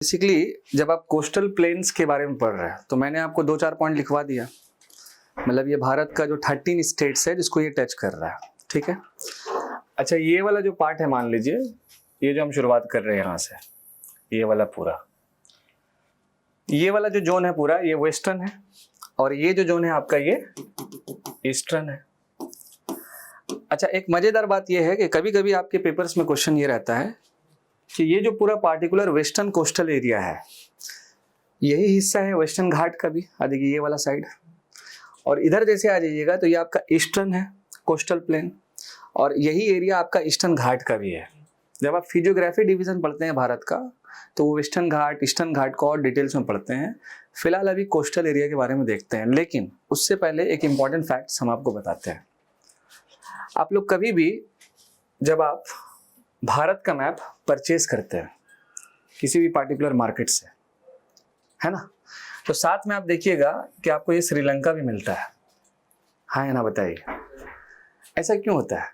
Basically जब आप coastal planes के बारे में पढ़ रहे हैं तो मैंने आपको 2-4 पॉइंट लिखवा दिया। मतलब ये भारत का जो 13 स्टेट्स है जिसको ये टच कर रहा है, ठीक है। अच्छा, ये वाला जो पार्ट है, मान लीजिए ये जो हम शुरुआत कर रहे हैं यहाँ से, ये वाला पूरा, ये वाला जो जोन है पूरा, ये वेस्टर्न है और ये जो जोन है आपका ये ईस्टर्न है। अच्छा, एक मजेदार बात ये है कि कभी कभी आपके पेपर्स में क्वेश्चन ये रहता है कि ये जो पूरा पार्टिकुलर वेस्टर्न कोस्टल एरिया है, यही हिस्सा है वेस्टर्न घाट का भी, देखिए ये वाला साइड, और इधर जैसे आ जाइएगा तो ये आपका ईस्टर्न है कोस्टल प्लेन, और यही एरिया आपका ईस्टर्न घाट का भी है। जब आप फिजियोग्राफी डिवीजन पढ़ते हैं भारत का तो वो वेस्टर्न घाट ईस्टर्न घाट को और डिटेल्स में पढ़ते हैं। फिलहाल अभी कोस्टल एरिया के बारे में देखते हैं, लेकिन उससे पहले एक इंपॉर्टेंट फैक्ट्स हम आपको बताते हैं। आप लोग कभी भी जब आप भारत का मैप परचेज करते हैं किसी भी पार्टिकुलर मार्केट से, है ना, तो साथ में आप देखिएगा कि आपको ये श्रीलंका भी मिलता है। हाँ या ना बताइए, ऐसा क्यों होता है?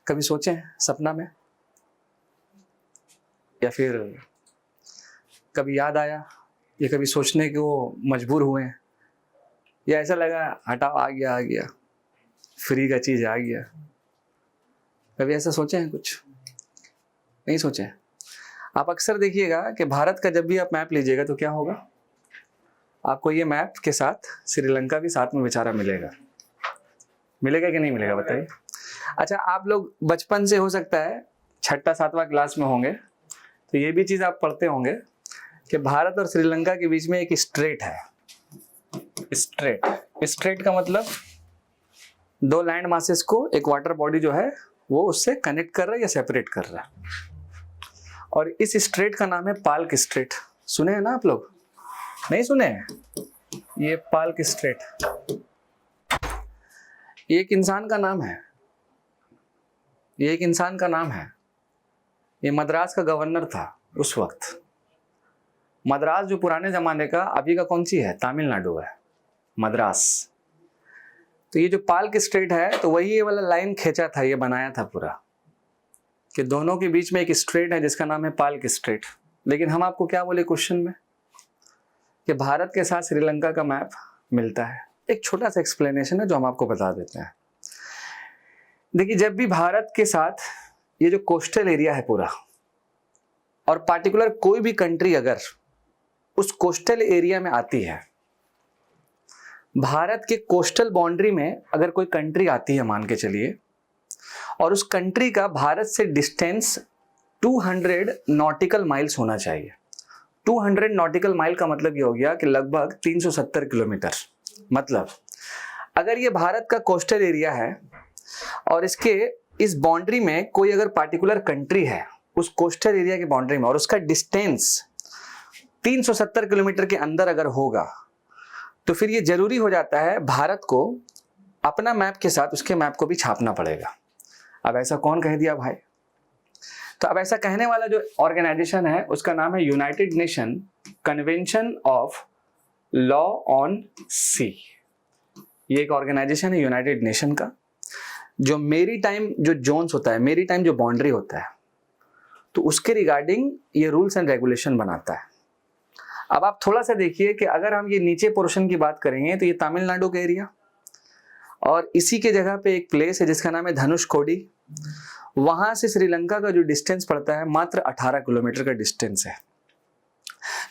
कभी सोचे हैं सपना में, या फिर कभी याद आया, या कभी सोचने को मजबूर हुए हैं, या ऐसा लगा हटाओ आ गया फ्री का चीज आ गया? कभी ऐसा सोचे हैं? कुछ नहीं सोचे हैं? आप अक्सर देखिएगा कि भारत का जब भी आप मैप लीजिएगा तो क्या होगा, आपको ये मैप के साथ श्रीलंका भी साथ में बेचारा मिलेगा। मिलेगा कि नहीं मिलेगा बताइए? अच्छा, आप लोग बचपन से हो सकता है 6ठा-7वां क्लास में होंगे तो ये भी चीज आप पढ़ते होंगे कि भारत और श्रीलंका के बीच में एक स्ट्रेट है। स्ट्रेट का मतलब दो लैंड मासेस को एक वाटर बॉडी जो है वो उससे कनेक्ट कर रहा है या सेपरेट कर रहा है, और इस स्ट्रेट का नाम है पाल्क स्ट्रेट। सुने हैं ना आप लोग? नहीं सुने हैं? ये पाल्क स्ट्रेट ये एक इंसान का नाम है, ये एक इंसान का नाम है। ये मद्रास का गवर्नर था उस वक्त। मद्रास जो पुराने जमाने का, अभी का कौन सी है? तमिलनाडु है मद्रास। तो ये जो पाल्क स्ट्रेट है तो वही ये वाला लाइन खींचा था, ये बनाया था पूरा, कि दोनों के बीच में एक स्ट्रेट है जिसका नाम है पाल्क स्ट्रेट। लेकिन हम आपको क्या बोले क्वेश्चन में, कि भारत के साथ श्रीलंका का मैप मिलता है। एक छोटा सा एक्सप्लेनेशन है जो हम आपको बता देते हैं। देखिए, जब भी भारत के साथ ये जो कोस्टल एरिया है पूरा, और पार्टिकुलर कोई भी कंट्री अगर उस कोस्टल एरिया में आती है, भारत के कोस्टल बाउंड्री में अगर कोई कंट्री आती है मान के चलिए, और उस कंट्री का भारत से डिस्टेंस 200 नॉटिकल माइल्स होना चाहिए। 200 नॉटिकल माइल का मतलब ये हो गया कि लगभग 370 किलोमीटर। मतलब अगर ये भारत का कोस्टल एरिया है और इसके इस बाउंड्री में कोई अगर पार्टिकुलर कंट्री है उस कोस्टल एरिया के बाउंड्री में, और उसका डिस्टेंस 370 किलोमीटर के अंदर अगर होगा, तो फिर ये जरूरी हो जाता है भारत को अपना मैप के साथ उसके मैप को भी छापना पड़ेगा। अब ऐसा कौन कह दिया भाई? तो अब ऐसा कहने वाला जो ऑर्गेनाइजेशन है उसका नाम है United Nation convention of law on sea. ये एक ऑर्गेनाइजेशन है यूनाइटेड नेशन का, जो मेरी टाइम जो जोन्स होता है, मेरी टाइम जो बाउंड्री होता है, तो उसके रिगार्डिंग ये रूल्स एंड रेगुलेशन बनाता है। अब आप थोड़ा सा देखिए कि अगर हम ये नीचे पोर्शन की बात करेंगे तो ये तमिलनाडु का एरिया, और इसी के जगह पे एक प्लेस है जिसका नाम है धनुषकोडी। वहां से श्रीलंका का जो डिस्टेंस पड़ता है मात्र 18 किलोमीटर का डिस्टेंस है।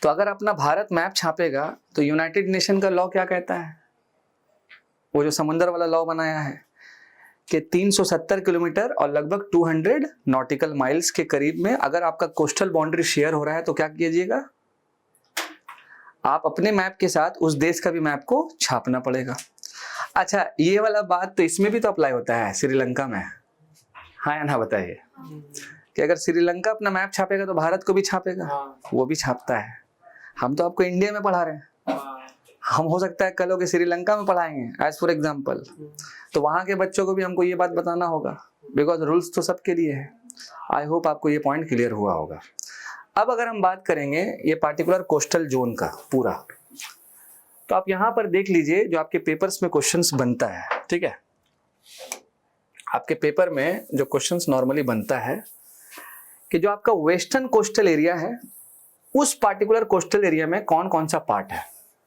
तो अगर अपना भारत मैप छापेगा तो यूनाइटेड नेशन का लॉ क्या कहता है, वो जो समुद्र वाला लॉ बनाया है कि 370 किलोमीटर और लगभग 200 नॉटिकल माइल्स के करीब में अगर आपका कोस्टल बाउंड्री शेयर हो रहा है तो क्या कीजिएगा, आप अपने मैप के साथ उस देश का भी मैप को छापना पड़ेगा। अच्छा, ये वाला बात तो इसमें भी तो अप्लाई होता है श्रीलंका में। हाँ या ना बताइए, कि अगर श्रीलंका अपना मैप छापेगा तो भारत को भी छापेगा। वो भी छापता है। हम तो आपको इंडिया में पढ़ा रहे हैं, हम हो सकता है कल हो के श्रीलंका में पढ़ाएंगे एज फॉर एग्जाम्पल, तो वहां के बच्चों को भी हमको ये बात बताना होगा, बिकॉज रूल्स तो सबके लिए है। आई होप आपको ये पॉइंट क्लियर हुआ होगा। अब अगर हम बात करेंगे ये पार्टिकुलर कोस्टल जोन का पूरा, तो आप यहां पर देख लीजिए जो आपके पेपर्स में क्वेश्चंस बनता है, ठीक है। आपके पेपर में जो क्वेश्चंस नॉर्मली बनता है कि जो आपका वेस्टर्न कोस्टल एरिया है उस पार्टिकुलर कोस्टल एरिया में कौन कौन सा पार्ट है।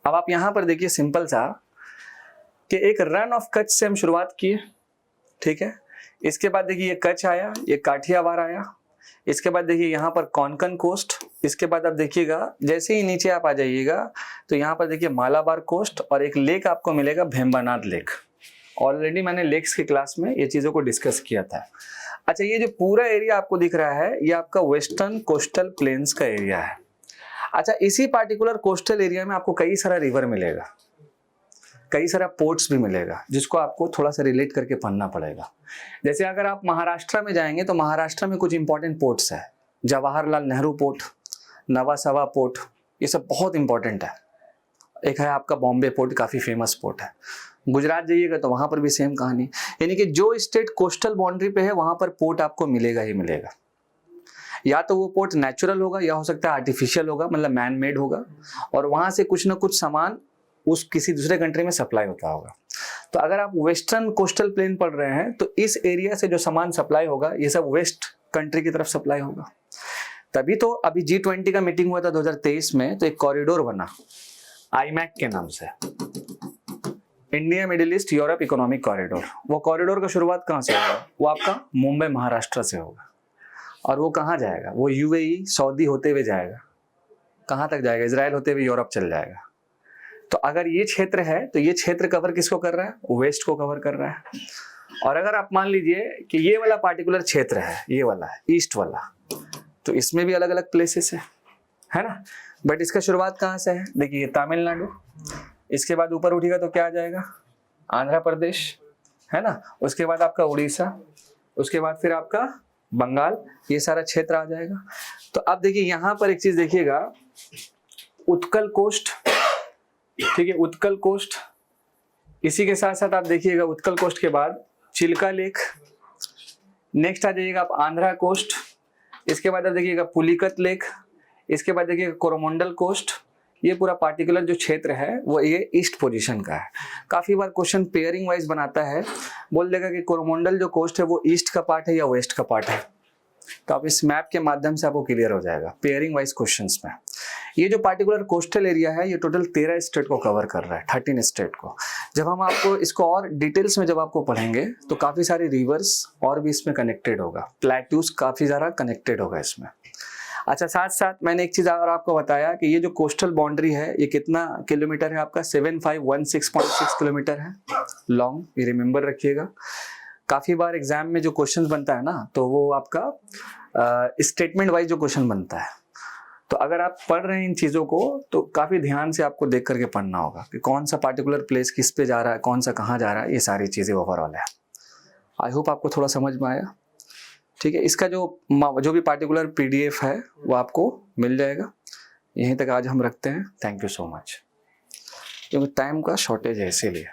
अब आप यहां पर देखिए सिंपल सा कि एक रन ऑफ कच्छ से हम शुरुआत किए, ठीक है। इसके बाद देखिए ये कच्छ आया, ये काठियावाड़ आया, इसके बाद देखिए यहाँ पर कोंकण कोस्ट, इसके बाद आप देखिएगा जैसे ही नीचे आप आ जाइएगा तो यहाँ पर देखिए मालाबार कोस्ट और एक लेक आपको मिलेगा भेम्बानाथ लेक। ऑलरेडी मैंने लेक्स की क्लास में ये चीज़ों को डिस्कस किया था। अच्छा, ये जो पूरा एरिया आपको दिख रहा है ये आपका वेस्टर्न कोस्टल प्लेन्स का एरिया है। अच्छा, इसी पार्टिकुलर कोस्टल एरिया में आपको कई सारा रिवर मिलेगा, कई सारा पोर्ट्स भी मिलेगा, जिसको आपको थोड़ा सा रिलेट करके पढ़ना पड़ेगा। जैसे अगर आप महाराष्ट्र में जाएंगे तो महाराष्ट्र में कुछ इंपॉर्टेंट पोर्ट्स है, जवाहरलाल नेहरू पोर्ट, नवासावा पोर्ट, ये सब बहुत इंपॉर्टेंट है। एक है आपका बॉम्बे पोर्ट, काफ़ी फेमस पोर्ट है। गुजरात जाइएगा तो वहाँ पर भी सेम कहानी, यानी कि जो स्टेट कोस्टल बाउंड्री पे है वहाँ पर पोर्ट आपको मिलेगा ही मिलेगा। या तो वो पोर्ट नेचुरल होगा या हो सकता है आर्टिफिशियल होगा, मतलब मैन मेड होगा, और वहाँ से कुछ ना कुछ सामान उस किसी दूसरे कंट्री में सप्लाई होता होगा। तो अगर आप वेस्टर्न कोस्टल प्लेन पढ़ रहे हैं तो इस एरिया से जो सामान सप्लाई होगा ये सब वेस्ट कंट्री की तरफ सप्लाई होगा। तभी तो अभी G20 का मीटिंग हुआ था 2023 में, तो एक कॉरिडोर बना आईमैक के नाम से, India middle east Europe economic corridor. वो कॉरिडोर का शुरुआत कहाँ से होगा? वो आपका मुंबई महाराष्ट्र से होगा। और वो कहाँ जाएगा? वो UAE सऊदी होते हुए जाएगा। कहाँ तक जाएगा? इजराइल होते हुए यूरोप चल जाएगा। तो अगर ये क्षेत्र है तो ये क्षेत्र कवर किसको कर रहा है? वेस्ट को कवर कर रहा है। और अगर आप मान लीजिए कि ये वाला पार्टिकुलर क्षेत्र है, ये वाला है ईस्ट वाला, तो इसमें भी अलग अलग प्लेसेस है ना। बट इसका शुरुआत कहाँ से है? देखिए तमिलनाडु, इसके बाद ऊपर उठेगा तो क्या आ जाएगा? आंध्र प्रदेश, है ना। उसके बाद आपका उड़ीसा, उसके बाद फिर आपका बंगाल, ये सारा क्षेत्र आ जाएगा। तो अब देखिए यहाँ पर एक चीज देखिएगा, उत्कल कोस्ट, ठीक है, उत्कल कोस्ट। इसी के साथ साथ आप देखिएगा उत्कल कोस्ट के बाद चिल्का लेक, नेक्स्ट आ जाइएगा आप आंध्रा कोस्ट, इसके बाद आप देखिएगा पुलिकत लेक, इसके बाद देखिएगा कोरोमंडल कोस्ट। ये पूरा पार्टिकुलर जो क्षेत्र है वो ये ईस्ट पोजीशन का है। काफ़ी बार क्वेश्चन पेयरिंग वाइज बनाता है, बोल देगा कि कोरोमंडल जो कोस्ट है वो ईस्ट का पार्ट है या वेस्ट का पार्ट है। तो आप इस मैप के माध्यम से आपको क्लियर हो जाएगा पेयरिंग वाइज क्वेश्चंस में। ये जो पार्टिकुलर कोस्टल एरिया है ये टोटल 13 स्टेट को कवर कर रहा है, 13 स्टेट को। जब हम आपको इसको और डिटेल्स में जब आपको पढ़ेंगे तो काफ़ी सारे रिवर्स और भी इसमें कनेक्टेड होगा, प्लेट्यूज काफ़ी ज़्यादा कनेक्टेड होगा इसमें। अच्छा, साथ साथ मैंने एक चीज़ और आपको बताया कि ये जो कोस्टल बाउंड्री है ये कितना किलोमीटर है आपका? 7516.6 किलोमीटर है लॉन्ग, ये रिमेंबर रखिएगा। काफ़ी बार एग्जाम में जो क्वेश्चन बनता है ना तो वो आपका स्टेटमेंट वाइज जो क्वेश्चन बनता है। तो अगर आप पढ़ रहे हैं इन चीज़ों को तो काफ़ी ध्यान से आपको देख करके पढ़ना होगा कि कौन सा पार्टिकुलर प्लेस किस पे जा रहा है, कौन सा कहाँ जा रहा है, ये सारी चीज़ें ओवरऑल है। आई होप आपको थोड़ा समझ में आया, ठीक है। इसका जो भी पार्टिकुलर PDF है वो आपको मिल जाएगा। यहीं तक आज हम रखते हैं। थैंक यू सो मच, क्योंकि टाइम का शॉर्टेज है इसीलिए।